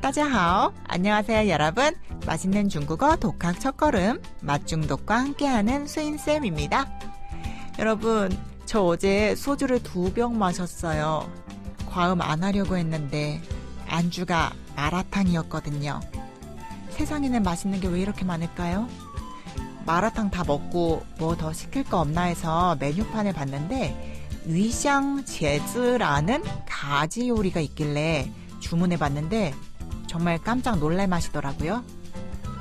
따지하오. 안녕하세요 여러분. 맛있는 중국어 독학 첫걸음 맛중독과 함께하는 수인쌤입니다. 여러분, 저 어제 소주를 2병 마셨어요. 과음 안 하려고 했는데 안주가 마라탕이었거든요. 세상에는 맛있는 게 왜 이렇게 많을까요? 마라탕 다 먹고 뭐 더 시킬 거 없나 해서 메뉴판을 봤는데 위샹 제즈라는 가지 요리가 있길래 주문해봤는데 정말 깜짝 놀랄 맛이더라고요.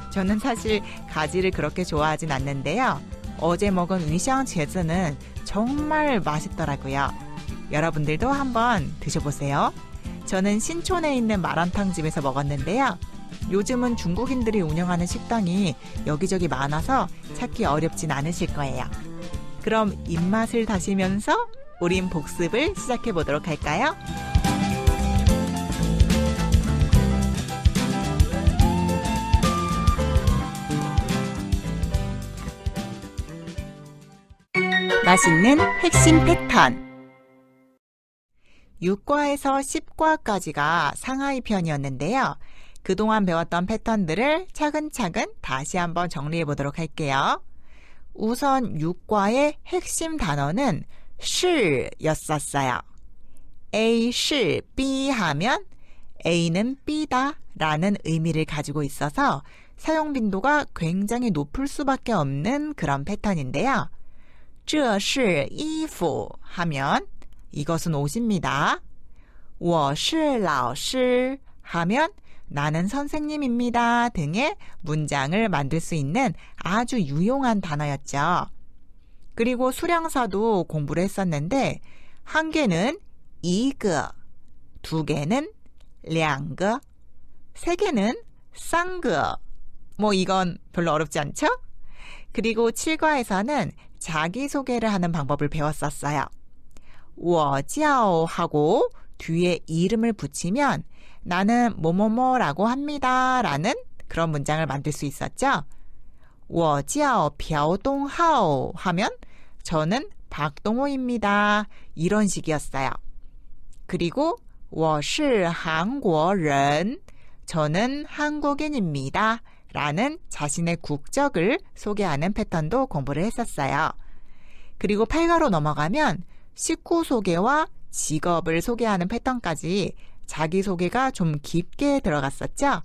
저는 사실 가지를 그렇게 좋아하진 않는데요. 어제 먹은 위샹 제즈는 정말 맛있더라고요. 여러분들도 한번 드셔보세요. 저는 신촌에 있는 마라탕 집에서 먹었는데요. 요즘은 중국인들이 운영하는 식당이 여기저기 많아서 찾기 어렵진 않으실 거예요. 그럼 입맛을 다시면서 우린 복습을 시작해 보도록 할까요? 맛있는 핵심 패턴. 6과에서 10과까지가 상하이 편이었는데요. 그동안 배웠던 패턴들을 차근차근 다시 한번 정리해 보도록 할게요. 우선 6과의 핵심 단어는 시였었어요. A, 시, B 하면 A는 B다 라는 의미를 가지고 있어서 사용 빈도가 굉장히 높을 수밖에 없는 그런 패턴인데요. 这是衣服 하면 이것은 옷입니다. 我是老师 하면 나는 선생님입니다 등의 문장을 만들 수 있는 아주 유용한 단어였죠. 그리고 수량사도 공부를 했었는데 한 개는 一个, 두 개는 两个, 세 개는 三个. 뭐 이건 별로 어렵지 않죠? 그리고 7과에서는 자기소개를 하는 방법을 배웠었어요. 我叫 하고 뒤에 이름을 붙이면 나는 뭐뭐뭐라고 합니다 라는 그런 문장을 만들 수 있었죠. 我叫朴东浩 하면 저는 박동호입니다. 이런 식이었어요. 그리고 我是韩国人 저는 한국인입니다. 라는 자신의 국적을 소개하는 패턴도 공부를 했었어요. 그리고 8과로 넘어가면 식구 소개와 직업을 소개하는 패턴까지 자기소개가 좀 깊게 들어갔었죠.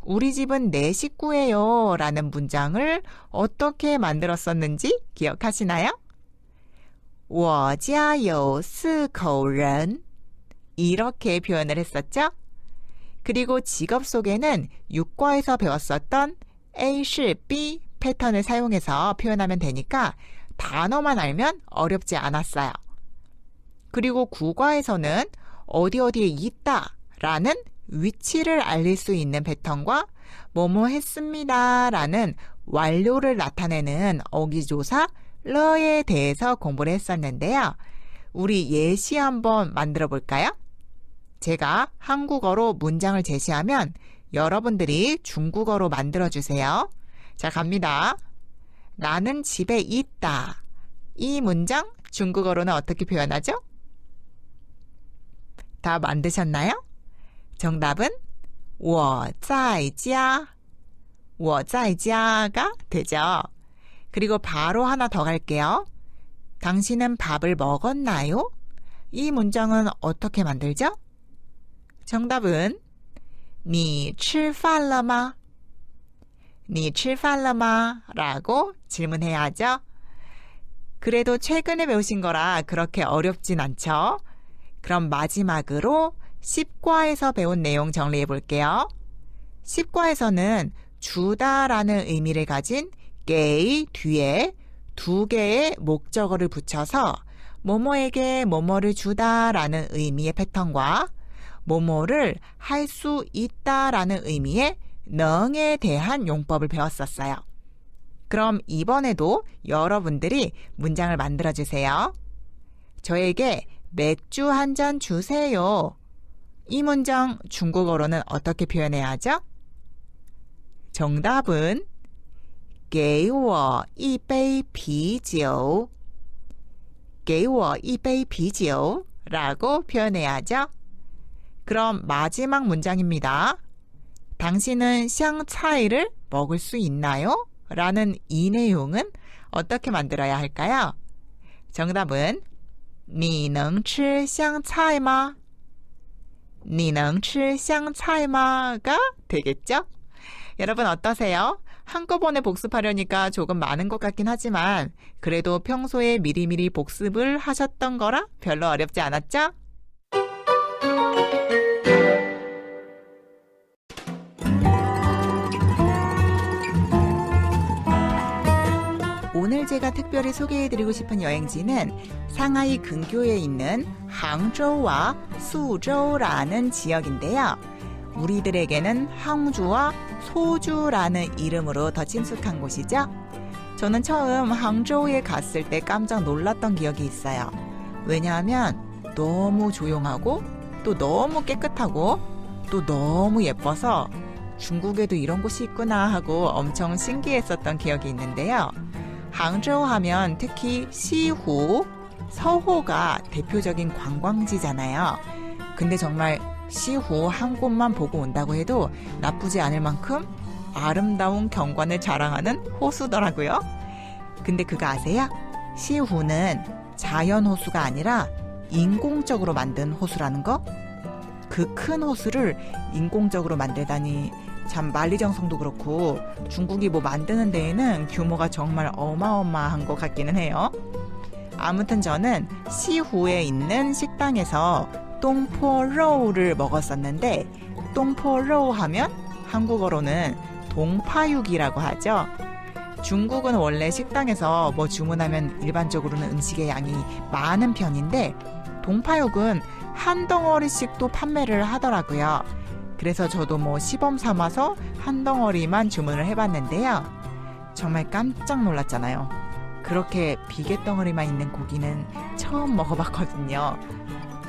우리 집은 4식구예요 라는 문장을 어떻게 만들었었는지 기억하시나요? 我家有4口人 이렇게 표현을 했었죠. 그리고 직업 소개는 6과에서 배웠었던 A, 시, B 패턴을 사용해서 표현하면 되니까 단어만 알면 어렵지 않았어요. 그리고 9과에서는 어디 어디에 있다 라는 위치를 알릴 수 있는 패턴과 뭐뭐 했습니다 라는 완료를 나타내는 어기조사 러에 대해서 공부를 했었는데요. 우리 예시 한번 만들어 볼까요? 제가 한국어로 문장을 제시하면 여러분들이 중국어로 만들어주세요. 자, 갑니다. 나는 집에 있다. 이 문장 중국어로는 어떻게 표현하죠? 다 만드셨나요? 정답은 我在家. 我在家가 되죠. 그리고 바로 하나 더 갈게요. 당신은 밥을 먹었나요? 이 문장은 어떻게 만들죠? 정답은 你吃饭了吗?你吃饭了吗? 라고 질문해야 하죠. 그래도 최근에 배우신 거라 그렇게 어렵진 않죠. 그럼 마지막으로 10과에서 배운 내용 정리해 볼게요. 10과에서는 주다라는 의미를 가진 게 뒤에 2개의 목적어를 붙여서 뭐뭐에게 뭐뭐를 주다라는 의미의 패턴과 뭐뭐를 할 수 있다라는 의미의 능에 대한 용법을 배웠었어요. 그럼 이번에도 여러분들이 문장을 만들어주세요. 저에게 맥주 한 잔 주세요. 이 문장 중국어로는 어떻게 표현해야 하죠? 정답은 给我一杯啤酒.给我一杯啤酒라고 표현해야죠. 그럼 마지막 문장입니다. 당신은 샹차이를 먹을 수 있나요? 라는 이 내용은 어떻게 만들어야 할까요? 정답은 你能吃香菜吗?你能吃香菜吗? 가 되겠죠? 여러분 어떠세요? 한꺼번에 복습하려니까 조금 많은 것 같긴 하지만 그래도 평소에 미리미리 복습을 하셨던 거라 별로 어렵지 않았죠? 오늘 제가 특별히 소개해드리고 싶은 여행지는 상하이 근교에 있는 항저우와 수저우라는 지역인데요. 우리들에게는 항주와 소주라는 이름으로 더 친숙한 곳이죠. 저는 처음 항저우에 갔을 때 깜짝 놀랐던 기억이 있어요. 왜냐하면 너무 조용하고 또 너무 깨끗하고 또 너무 예뻐서 중국에도 이런 곳이 있구나 하고 엄청 신기했었던 기억이 있는데요. 항저우 하면 특히 시후, 서호가 대표적인 관광지잖아요. 근데 정말 시후 한 곳만 보고 온다고 해도 나쁘지 않을 만큼 아름다운 경관을 자랑하는 호수더라고요. 근데 그거 아세요? 시후는 자연 호수가 아니라 인공적으로 만든 호수라는 거? 그 큰 호수를 인공적으로 만들다니 참 만리장성도 그렇고 중국이 뭐 만드는 데에는 규모가 정말 어마어마한 것 같기는 해요. 아무튼 저는 시후에 있는 식당에서 동포로우를 먹었었는데 동포로우 하면 한국어로는 동파육이라고 하죠. 중국은 원래 식당에서 뭐 주문하면 일반적으로는 음식의 양이 많은 편인데 동파육은 한 덩어리씩도 판매를 하더라고요. 그래서 저도 뭐 시범 삼아서 한 덩어리만 주문을 해봤는데요. 정말 깜짝 놀랐잖아요. 그렇게 비계덩어리만 있는 고기는 처음 먹어봤거든요.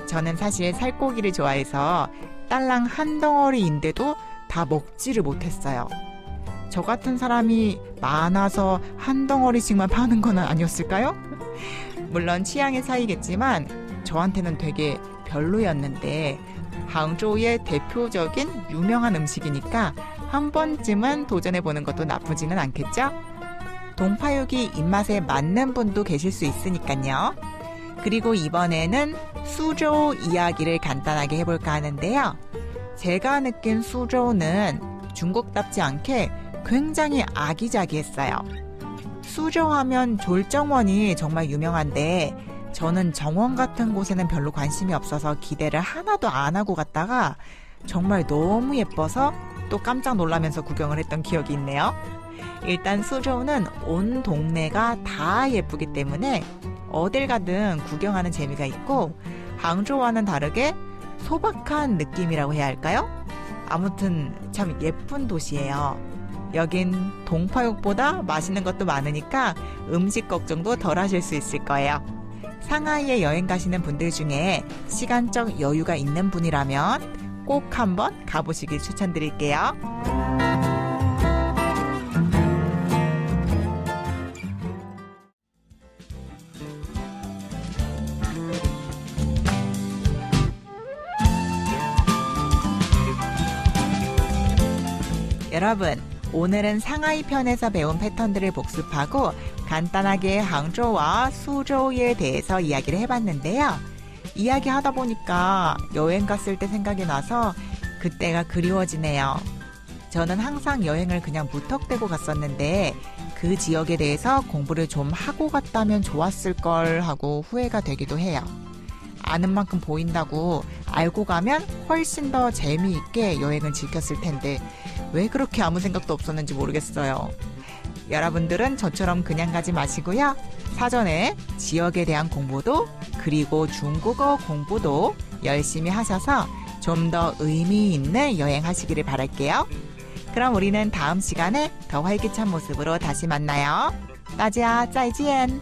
저는 사실 살코기를 좋아해서 딸랑 한 덩어리인데도 다 먹지를 못했어요. 저 같은 사람이 많아서 한 덩어리씩만 파는 건 아니었을까요? 물론 취향의 차이겠지만 저한테는 되게 별로였는데 항저우의 대표적인 유명한 음식이니까 한 번쯤은 도전해보는 것도 나쁘지는 않겠죠? 동파육이 입맛에 맞는 분도 계실 수 있으니까요. 그리고 이번에는 수저우 이야기를 간단하게 해볼까 하는데요. 제가 느낀 수저우는 중국답지 않게 굉장히 아기자기했어요. 수저우 하면 졸정원이 정말 유명한데 저는 정원 같은 곳에는 별로 관심이 없어서 기대를 하나도 안 하고 갔다가 정말 너무 예뻐서 또 깜짝 놀라면서 구경을 했던 기억이 있네요. 일단 수저우는 온 동네가 다 예쁘기 때문에 어딜 가든 구경하는 재미가 있고 항저우와는 다르게 소박한 느낌이라고 해야 할까요? 아무튼 참 예쁜 도시예요. 여긴 동파육보다 맛있는 것도 많으니까 음식 걱정도 덜 하실 수 있을 거예요. 상하이에 여행 가시는 분들 중에 시간적 여유가 있는 분이라면 꼭 한번 가보시길 추천드릴게요. 여러분, 오늘은 상하이 편에서 배운 패턴들을 복습하고 간단하게 항저우와 수저우에 대해서 이야기를 해봤는데요. 이야기하다 보니까 여행 갔을 때 생각이 나서 그때가 그리워지네요. 저는 항상 여행을 그냥 무턱대고 갔었는데 그 지역에 대해서 공부를 좀 하고 갔다면 좋았을 걸 하고 후회가 되기도 해요. 아는 만큼 보인다고 알고 가면 훨씬 더 재미있게 여행을 즐겼을 텐데 왜 그렇게 아무 생각도 없었는지 모르겠어요. 여러분들은 저처럼 그냥 가지 마시고요. 사전에 지역에 대한 공부도 그리고 중국어 공부도 열심히 하셔서 좀 더 의미 있는 여행하시기를 바랄게요. 그럼 우리는 다음 시간에 더 활기찬 모습으로 다시 만나요. 大家再见。